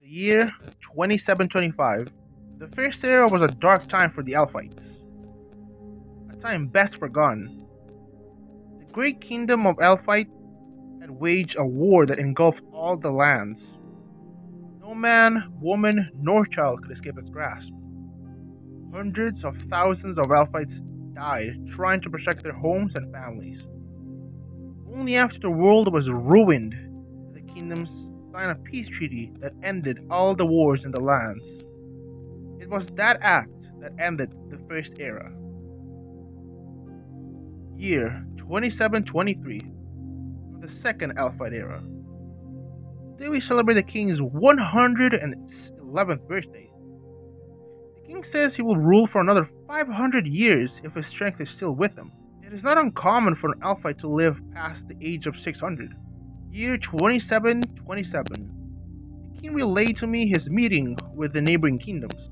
The year 2725. The First Era was a dark time for the Alphites, a time best forgotten. The great kingdom of Alphite had waged a war that engulfed all the lands. No man, woman, nor child could escape its grasp. Hundreds of thousands of Alphites died trying to protect their homes and families. Only after the world was ruined did the kingdoms sign a peace treaty that ended all the wars in the lands. It was that act that ended the First Era. Year 2723 of the Second Alphite Era. Today we celebrate the king's 111th birthday. The king says he will rule for another 500 years if his strength is still with him. It is not uncommon for an Alphite to live past the age of 600. Year 2727. The king relayed to me his meeting with the neighboring kingdoms.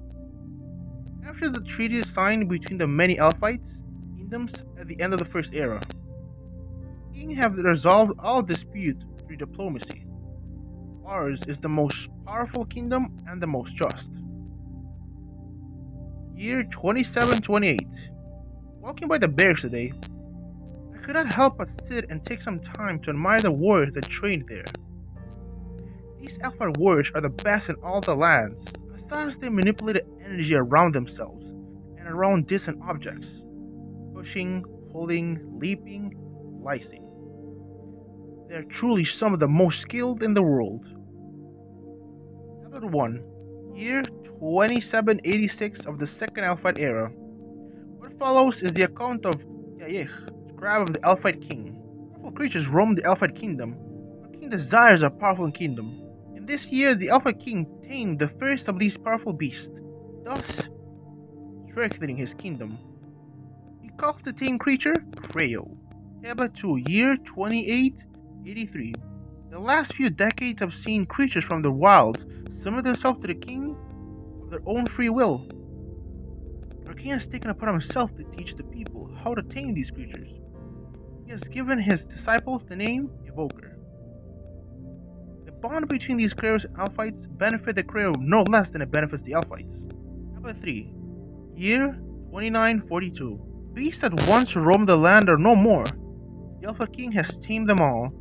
After the treaty is signed between the many Alphites kingdoms at the end of the First Era, the king have resolved all dispute through diplomacy. Ours is the most powerful kingdom and the most just. Year 2728. Walking by the barracks today, I could not help but sit and take some time to admire the warriors that trained there. These Alphite warriors are the best in all the lands, as long as they manipulate the energy around themselves and around distant objects, pushing, pulling, leaping, slicing. They are truly some of the most skilled in the world. Chapter 1. Year 2786 of the Second Alphite Era. What follows is the account of Yaich, scribe of the Alphite king. Powerful creatures roam the Alphite kingdom. The king desires a powerful kingdom. In this year, the Alphite king tamed the first of these powerful beasts, thus strengthening his kingdom. He calls the tamed creature Creo. Tablet 2, year 2883. The last few decades have seen creatures from the wilds submit themselves to the king of their own free will. Our king has taken upon himself to teach the people how to tame these creatures. He has given his disciples the name Evocreo. The bond between these Creos and Alphites benefit the Creo no less than it benefits the Alphites. Chapter 3. Year 2942. Beasts that once roamed the land are no more. The Alpha King has tamed them all.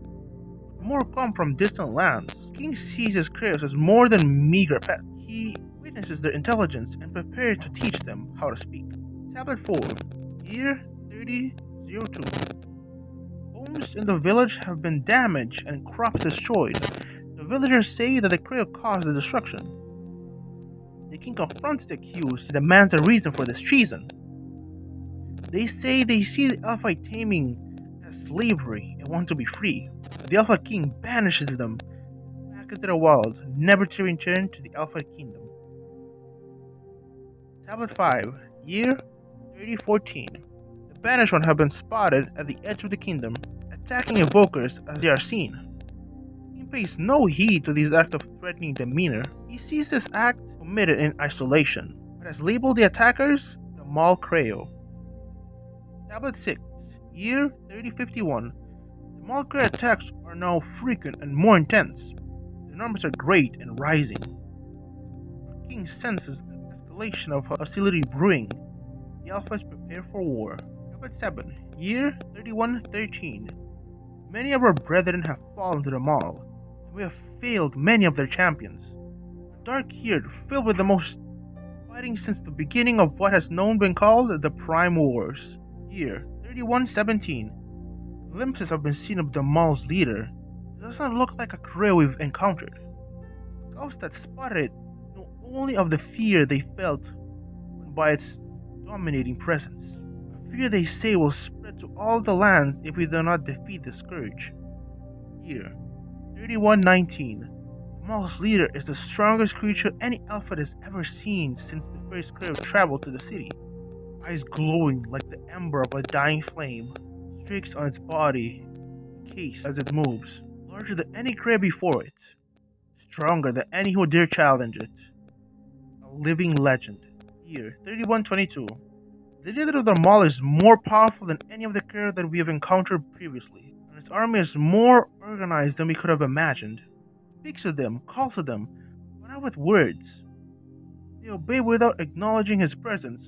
More come from distant lands. The king sees his Creos as more than meager pets. He witnesses their intelligence and prepares to teach them how to speak. Tablet 4. Year 3002. Homes in the village have been damaged and crops destroyed. The villagers say that the Creo caused the destruction. The king confronts the accused and demands a reason for this treason. They say they see the Alphite taming as slavery and want to be free. The Alpha King banishes them back into the wilds, never to return to the Alphite kingdom. Tablet 5, year 3014. The banished ones have been spotted at the edge of the kingdom, attacking evokers as they are seen. He pays no heed to these acts of threatening demeanor. He sees this act committed in isolation, but has labeled the attackers the malcro. Tablet 6, year 3051. The malcro attacks are now frequent and more intense. The numbers are great and rising. Our king senses an escalation of hostility brewing. The Alphas prepare for war. Tablet 7, year 3113. Many of our brethren have fallen to the maul, and we have failed many of their champions. A dark year filled with the most fighting since the beginning of what has known been called the Prime Wars. Year 3117. Glimpses have been seen of the Maul's leader. It does not look like a Creo we've encountered. Ghosts that spotted it know only of the fear they felt by its dominating presence. A fear they say will spread to all the lands if we do not defeat the Scourge. Year 3119. The Maul's leader is the strongest creature any Alpha has ever seen since the first Creo traveled to the city. Eyes glowing like the ember of a dying flame, streaks on its body, encased as it moves, larger than any Creo before it, stronger than any who dare challenge it. A living legend. Year 3122. The leader of the Maul is more powerful than any of the Creo that we have encountered previously, and its army is more organized than we could have imagined. Speaks to them, calls to them, but not with words. They obey without acknowledging his presence,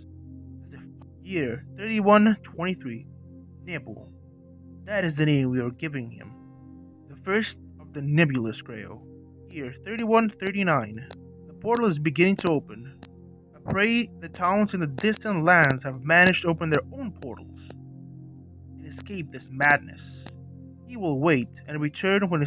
as if year 3123. Nebul. That is the name we are giving him. The first of the nebulous Creo. Year 3139. The portal is beginning to open. I pray the towns in the distant lands have managed to open their own portals and escape this madness. He will wait and return when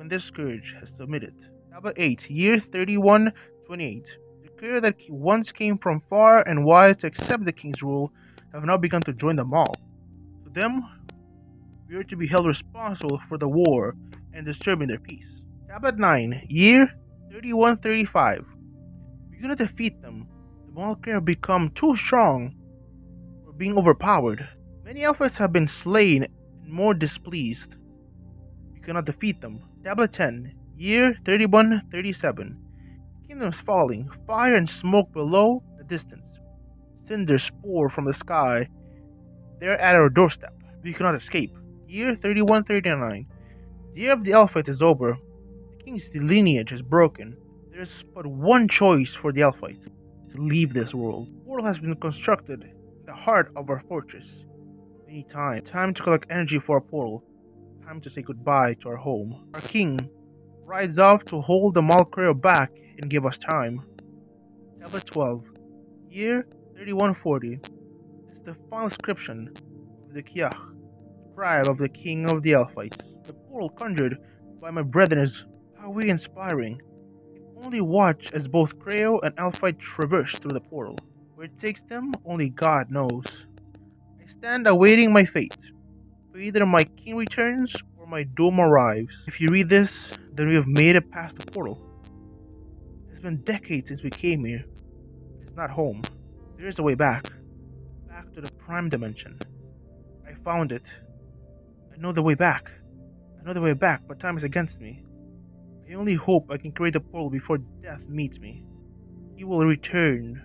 this scourge has submitted. Number 8. Year 3128. The Creo that once came from far and wide to accept the king's rule have now begun to join them all. To them, we are to be held responsible for the war and disturbing their peace. Tablet 9. Year 3135. We're gonna defeat them. The malcro have become too strong. We're being overpowered. Many alphas have been slain and more displeased. We cannot defeat them. Tablet 10. Year 3137. Kingdoms falling. Fire and smoke below the distance. Cinders pour from the sky. They're at our doorstep. We cannot escape. Year 3139. The year of the Alphite is over. The king's lineage is broken. There is but one choice for the Alphites: to leave this world. A portal has been constructed in the heart of our fortress. We need time. Time to collect energy for our portal. Time to say goodbye to our home. Our king rides off to hold the malcro back and give us time. Tablet 12. Year 3140. This is the final inscription of the Kiach, scribe of the king of the Alphites. The portal conjured by my brethren is highly inspiring. Only watch as both Creo and Alphite traverse through the portal. Where it takes them, only God knows. I stand awaiting my fate. For either my king returns or my doom arrives. If you read this, then we have made it past the portal. It's been decades since we came here. It's not home. There is a way back. Back to the prime dimension. I found it. I know the way back. But time is against me. I only hope I can create the portal before death meets me. He will return.